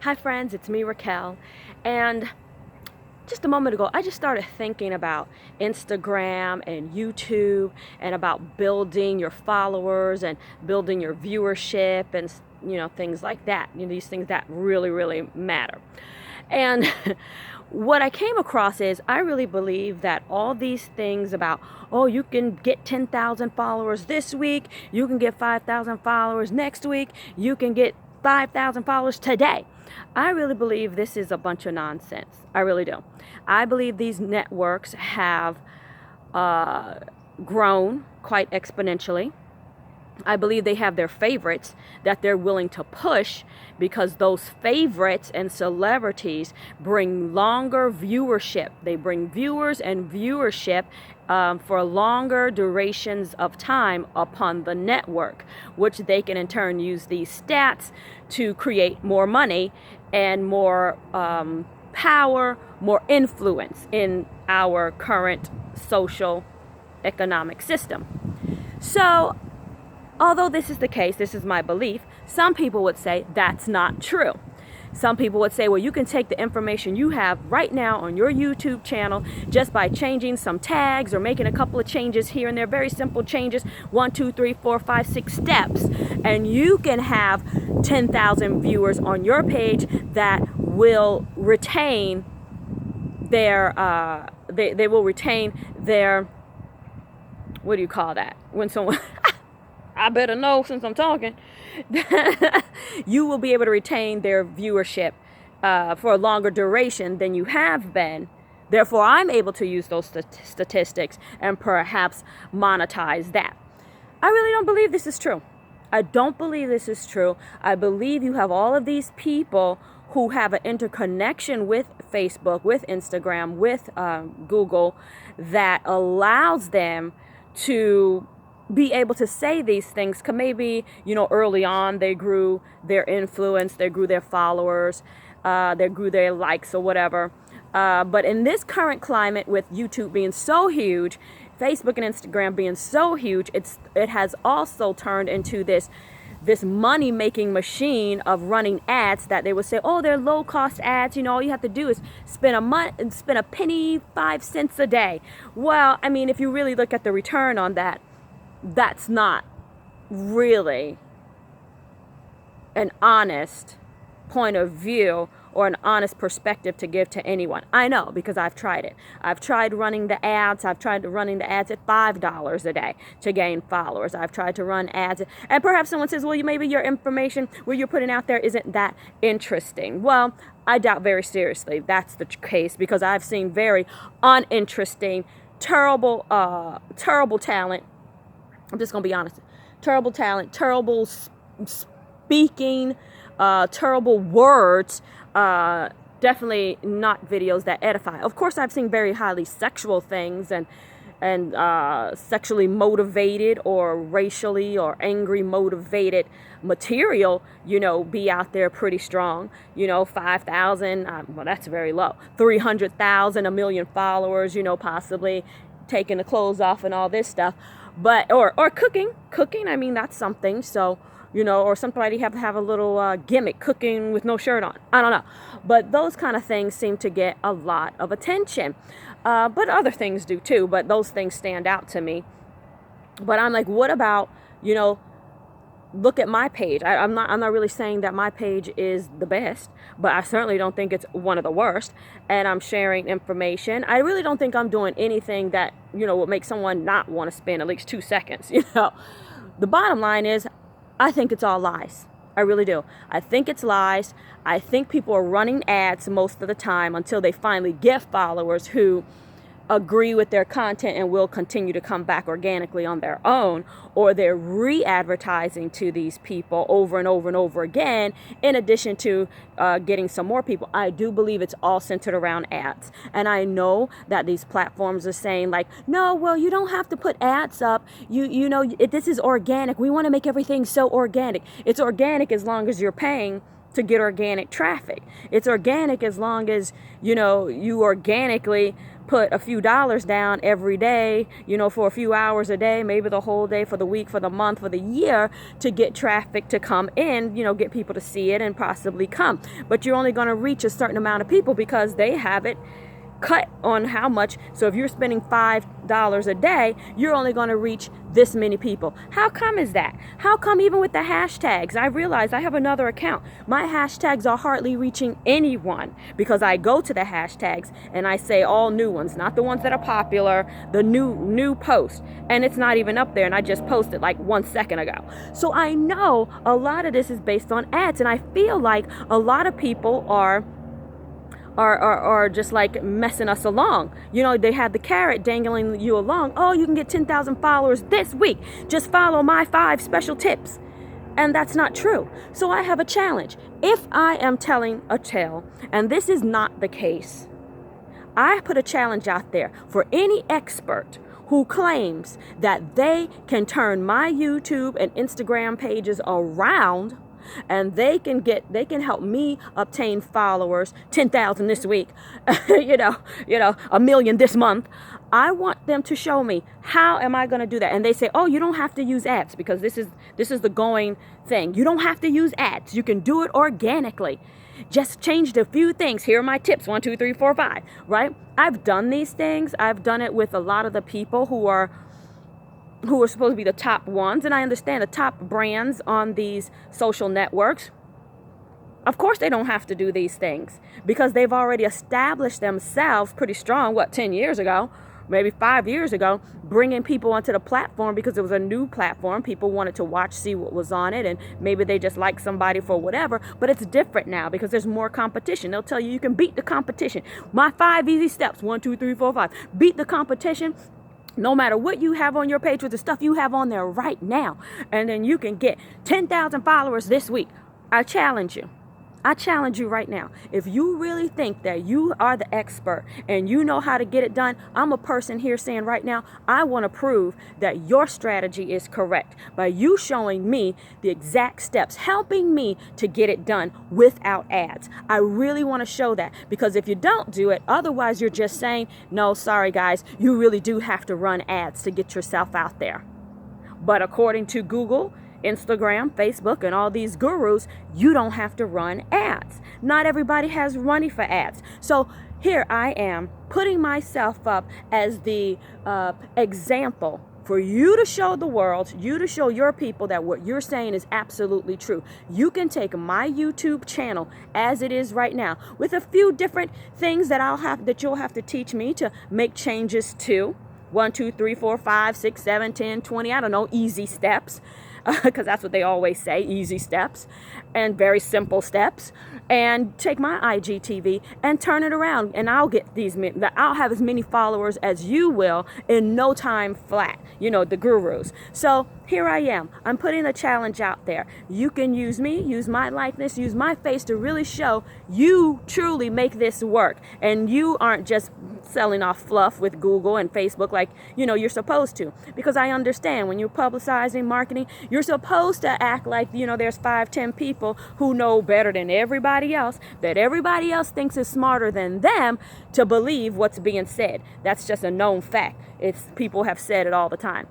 Hi friends, it's me, Raquel, and just a moment ago I just started thinking about Instagram and YouTube and about building your followers and building your viewership and things like that. These things that really matter. And what I came across is I really believe that all these things about, oh, you can get 10,000 followers this week, you can get 5,000 followers next week, you can get 5,000 followers today. I really believe this is a bunch of nonsense. I really do. I believe these networks have grown quite exponentially. I believe they have their favorites that they're willing to push because those favorites and celebrities bring longer viewership. They bring viewers and viewership for longer durations of time upon the network, which they can in turn use these stats to create more money and more power, more influence in our current social economic system. So, although this is the case, this is my belief, some people would say that's not true. Some people would say, well, you can take the information you have right now on your YouTube channel just by changing some tags or making a couple of changes here and there, very simple changes, 1, 2, 3, 4, 5, 6 steps, and you can have 10,000 viewers on your page that will retain their, they will retain their, what do you call that? When someone... I better know since I'm talking. You will be able to retain their viewership for a longer duration than you have been. Therefore, I'm able to use those statistics and perhaps monetize that. I really don't believe this is true. I don't believe this is true. I believe you have all of these people who have an interconnection with Facebook, with Instagram, with Google that allows them to be able to say these things. Cause maybe, early on they grew their influence, they grew their followers, they grew their likes or whatever. But in this current climate with YouTube being so huge, Facebook and Instagram being so huge, it has also turned into this money-making machine of running ads that they would say, oh, they're low-cost ads. All you have to do is spend a penny, 5 cents a day. Well, I mean, if you really look at the return on that, that's not really an honest point of view or an honest perspective to give to anyone. I know, because I've tried it. I've tried running the ads. I've tried running the ads at $5 a day to gain followers. I've tried to run ads. And perhaps someone says, well, maybe your information where you're putting out there isn't that interesting. Well, I doubt very seriously that's the case, because I've seen very uninteresting, terrible talent. I'm just going to be honest. Terrible talent, terrible speaking, terrible words, definitely not videos that edify. Of course, I've seen very highly sexual things and sexually motivated or racially or angry motivated material, be out there pretty strong. 5,000, well, that's very low. 300,000, 1 million followers, possibly taking the clothes off and all this stuff. But or cooking, I mean, that's something. So, or somebody have to have a little gimmick, cooking with no shirt on. I don't know. But those kind of things seem to get a lot of attention. But other things do too. But those things stand out to me. But I'm like, what about, look at my page. I'm not really saying that my page is the best, but I certainly don't think it's one of the worst. And I'm sharing information. I really don't think I'm doing anything that, would make someone not want to spend at least 2 seconds. The bottom line is, I think it's all lies. I really do. I think it's lies. I think people are running ads most of the time until they finally get followers who agree with their content and will continue to come back organically on their own, or they're re-advertising to these people over and over and over again, in addition to getting some more people. I do believe it's all centered around ads. And I know that these platforms are saying like, no, well, you don't have to put ads up. This is organic. We want to make everything so organic. It's organic as long as you're paying to get organic traffic. It's organic as long as, you organically put a few dollars down every day, for a few hours a day, maybe the whole day, for the week, for the month, for the year, to get traffic to come in, get people to see it and possibly come. But you're only going to reach a certain amount of people because they have it cut on how much. So if you're spending $5 a day, you're only going to reach this many people. How come is that? How come even with the hashtags? I realize I have another account. My hashtags are hardly reaching anyone because I go to the hashtags and I say all new ones, not the ones that are popular, the new post. And it's not even up there, and I just posted like 1 second ago. So I know a lot of this is based on ads, and I feel like a lot of people are just like messing us along. They have the carrot dangling you along. Oh, you can get 10,000 followers this week. Just follow my 5 special tips. And that's not true. So I have a challenge. If I am telling a tale, and this is not the case, I put a challenge out there for any expert who claims that they can turn my YouTube and Instagram pages around, and they can help me obtain followers, 10,000 this week, 1 million this month. I want them to show me, how am I going to do that? And they say, oh, you don't have to use ads, because this is the going thing. You don't have to use ads. You can do it organically. Just change a few things. Here are my tips. 1, 2, 3, 4, 5, right? I've done these things. I've done it with a lot of the people who are supposed to be the top ones. And I understand the top brands on these social networks. Of course, they don't have to do these things because they've already established themselves pretty strong, 10 years ago, maybe 5 years ago, bringing people onto the platform because it was a new platform. People wanted to watch, see what was on it, and maybe they just like somebody for whatever. But it's different now because there's more competition. They'll tell you can beat the competition. My 5 easy steps, 1, 2, 3, 4, 5. Beat the competition. No matter what you have on your page, with the stuff you have on there right now. And then you can get 10,000 followers this week. I challenge you. I challenge you right now. If you really think that you are the expert and you know how to get it done, I'm a person here saying right now, I want to prove that your strategy is correct by you showing me the exact steps, helping me to get it done without ads. I really want to show that, because if you don't do it, otherwise you're just saying, no, sorry guys, you really do have to run ads to get yourself out there. But according to Google, Instagram, Facebook, and all these gurus, you don't have to run ads. Not everybody has money for ads. So here I am putting myself up as the example for you to show the world, you to show your people that what you're saying is absolutely true. You can take my YouTube channel as it is right now with a few different things that you'll have to teach me to make changes to. 1, 2, 3, 4, 5, 6, 7, 10, 20, I don't know, easy steps. Because that's what they always say, easy steps and very simple steps. And take my IGTV and turn it around, and I'll have as many followers as you will in no time flat, the gurus. So here I am. I'm putting a challenge out there. You can use me, use my likeness, use my face to really show you truly make this work. And you aren't just selling off fluff with Google and Facebook like, you're supposed to. Because I understand when you're publicizing, marketing, you're supposed to act like, there's 5, 10 people who know better than everybody else, that everybody else thinks is smarter than them to believe what's being said. That's just a known fact. People have said it all the time.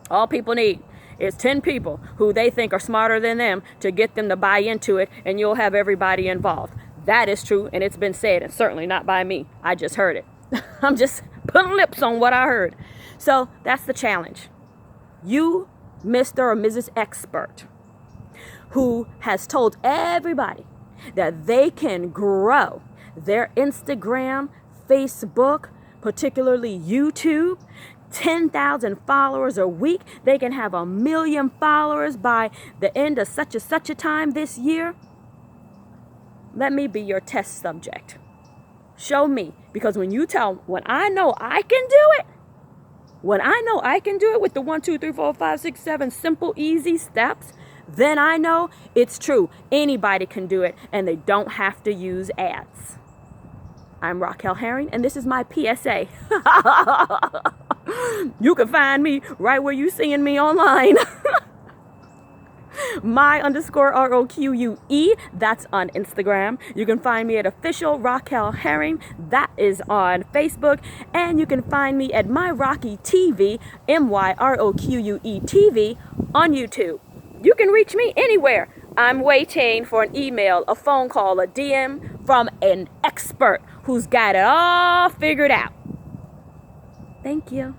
All people need is 10 people who they think are smarter than them to get them to buy into it, and you'll have everybody involved. That is true, and it's been said, and certainly not by me. I just heard it. I'm just putting lips on what I heard. So that's the challenge. You, Mr. or Mrs. Expert, who has told everybody that they can grow their Instagram, Facebook, particularly YouTube, 10,000 followers a week. They can have 1 million followers by the end of such a time this year. Let me be your test subject. Show me, because when I know I can do it, with the 1, 2, 3, 4, 5, 6, 7 simple, easy steps, then I know it's true. Anybody can do it, and they don't have to use ads. I'm Raquel Herring, and this is my PSA. You can find me right where you're seeing me online. my_ROQUE. That's on Instagram. You can find me at official Raquel Herring. That is on Facebook. And you can find me at My Rocky TV, MYROQUE TV on YouTube. You can reach me anywhere. I'm waiting for an email, a phone call, a DM from an expert who's got it all figured out. Thank you.